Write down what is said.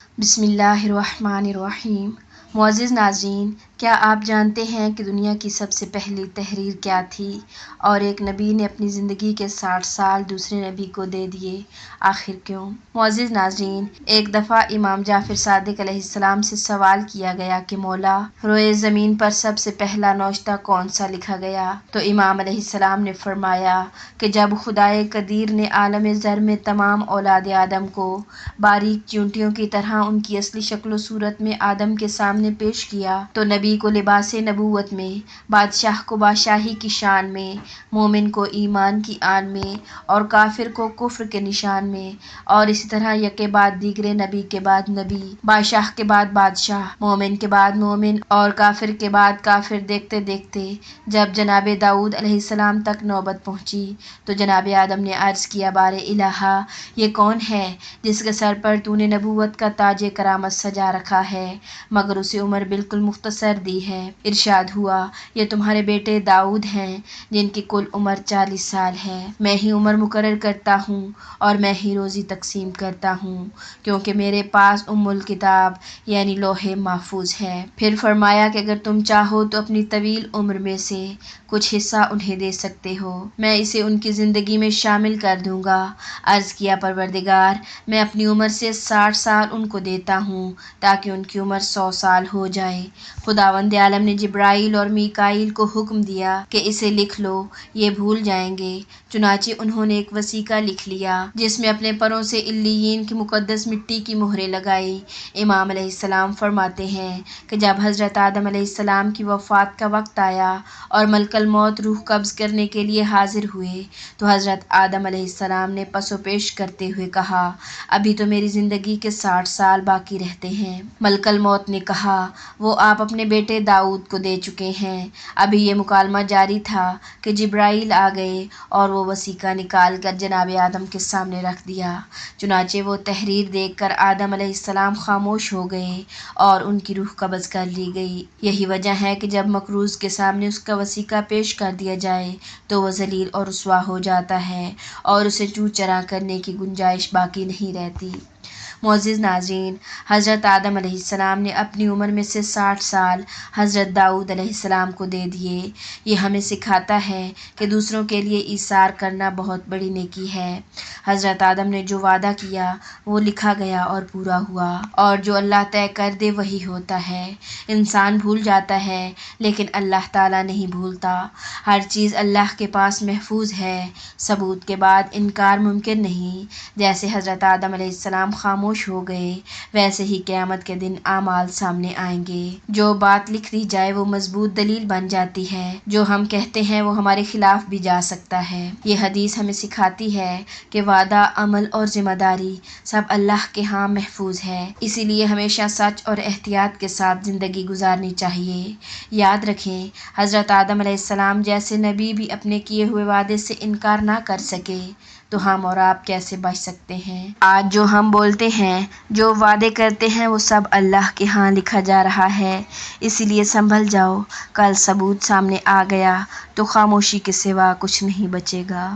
بسم اللہ الرحمن الرحیم۔ معزز ناظرین، کیا آپ جانتے ہیں کہ دنیا کی سب سے پہلی تحریر کیا تھی اور ایک نبی نے اپنی زندگی کے 60 سال دوسرے نبی کو دے دیے؟ آخر کیوں؟ معزز ناظرین، ایک دفعہ امام جعفر صادق علیہ السلام سے سوال کیا گیا کہ مولا، روئے زمین پر سب سے پہلا نوشتہ کون سا لکھا گیا؟ تو امام علیہ السلام نے فرمایا کہ جب خدائے قدیر نے عالم ذر میں تمام اولاد آدم کو باریک چیونٹیوں کی طرح ان کی اصلی شکل و صورت میں آدم کے سامنے پیش کیا تو نبی کو لباس نبوت میں، بادشاہ کو بادشاہی کی شان میں، مومن کو ایمان کی آن میں اور کافر کو کفر کے نشان میں، اور اسی طرح یکے بعد دیگرے نبی کے بعد نبی، بادشاہ کے بعد بادشاہ، مومن کے بعد مومن اور کافر کے بعد کافر دیکھتے دیکھتے جب جناب داؤد علیہ السلام تک نوبت پہنچی تو جناب آدم نے عرض کیا، بار الہا، یہ کون ہے جس کے سر پر تو نے نبوت کا تاج کرامت سجا رکھا ہے مگر اسے عمر بالکل مختصر دی ہے؟ ارشاد ہوا، یہ تمہارے بیٹے داؤد ہیں جن کی کل عمر 40 سال ہے۔ میں ہی عمر مقرر کرتا ہوں اور میں ہی روزی تقسیم کرتا ہوں کیونکہ میرے پاس الکتاب یعنی لوح محفوظ ہے۔ پھر فرمایا کہ اگر تم چاہو تو اپنی طویل عمر میں سے کچھ حصہ انہیں دے سکتے ہو، میں اسے ان کی زندگی میں شامل کر دوں گا۔ عرض کیا، پروردگار، میں اپنی عمر سے 60 سال ان کو دیتا ہوں تاکہ ان کی عمر 100 سال ہو جائے۔ خداوند عالم نے جبرائیل اور میکائیل کو حکم دیا کہ اسے لکھ لو، یہ بھول جائیں گے۔ چنانچہ انہوں نے ایک وثیقہ لکھ لیا جس میں اپنے پروں سے علیین کی مقدس مٹی کی مہریں لگائیں۔ امام علیہ السلام فرماتے ہیں کہ جب حضرت آدم علیہ السلام کی وفات کا وقت آیا اور ملک الموت روح قبض کرنے کے لیے حاضر ہوئے تو حضرت آدم علیہ السلام نے پس و پیش کرتے ہوئے کہا، ابھی تو میری زندگی کے 60 سال باقی رہتے ہیں۔ ملک الموت نے کہا، وہ آپ اپنے بیٹے داؤد کو دے چکے ہیں۔ ابھی یہ مکالمہ جاری تھا کہ جبرائیل آ گئے اور وہ وثیقہ نکال کر جناب آدم کے سامنے رکھ دیا۔ چنانچہ وہ تحریر دیکھ کر آدم علیہ السلام خاموش ہو گئے اور ان کی روح قبض کر لی گئی۔ یہی وجہ ہے کہ جب مکروز کے سامنے اس کا وثیقہ پیش کر دیا جائے تو وہ ذلیل اور رسوا ہو جاتا ہے اور اسے چوں چراں کرنے کی گنجائش باقی نہیں رہتی۔ معزز ناظرین، حضرت آدم علیہ السلام نے اپنی عمر میں سے 60 سال حضرت داؤد علیہ السلام کو دے دیے۔ یہ ہمیں سکھاتا ہے کہ دوسروں کے لیے ایثار کرنا بہت بڑی نیکی ہے۔ حضرت آدم نے جو وعدہ کیا وہ لکھا گیا اور پورا ہوا، اور جو اللہ طے کر دے وہی ہوتا ہے۔ انسان بھول جاتا ہے لیکن اللہ تعالیٰ نہیں بھولتا۔ ہر چیز اللہ کے پاس محفوظ ہے۔ ثبوت کے بعد انکار ممکن نہیں۔ جیسے حضرت آدم علیہ السلام خاموش ہو گئے ویسے ہی قیامت کے دن اعمال سامنے آئیں گے۔ جو بات لکھ دی جائے وہ مضبوط دلیل بن جاتی ہے، جو ہم کہتے ہیں وہ ہمارے خلاف بھی جا سکتا ہے۔ یہ حدیث ہمیں سکھاتی ہے کہ وعدہ، عمل اور ذمہ داری سب اللہ کے ہاں محفوظ ہے، اسی لیے ہمیشہ سچ اور احتیاط کے ساتھ زندگی گزارنی چاہیے۔ یاد رکھیں، حضرت آدم علیہ السلام جیسے نبی بھی اپنے کیے ہوئے وعدے سے انکار نہ کر سکے تو ہم اور آپ کیسے بچ سکتے ہیں؟ آج جو ہم بولتے ہیں، جو وعدے کرتے ہیں وہ سب اللہ کے ہاں لکھا جا رہا ہے، اسی لیے سنبھل جاؤ، کل ثبوت سامنے آ گیا تو خاموشی کے سوا کچھ نہیں بچے گا۔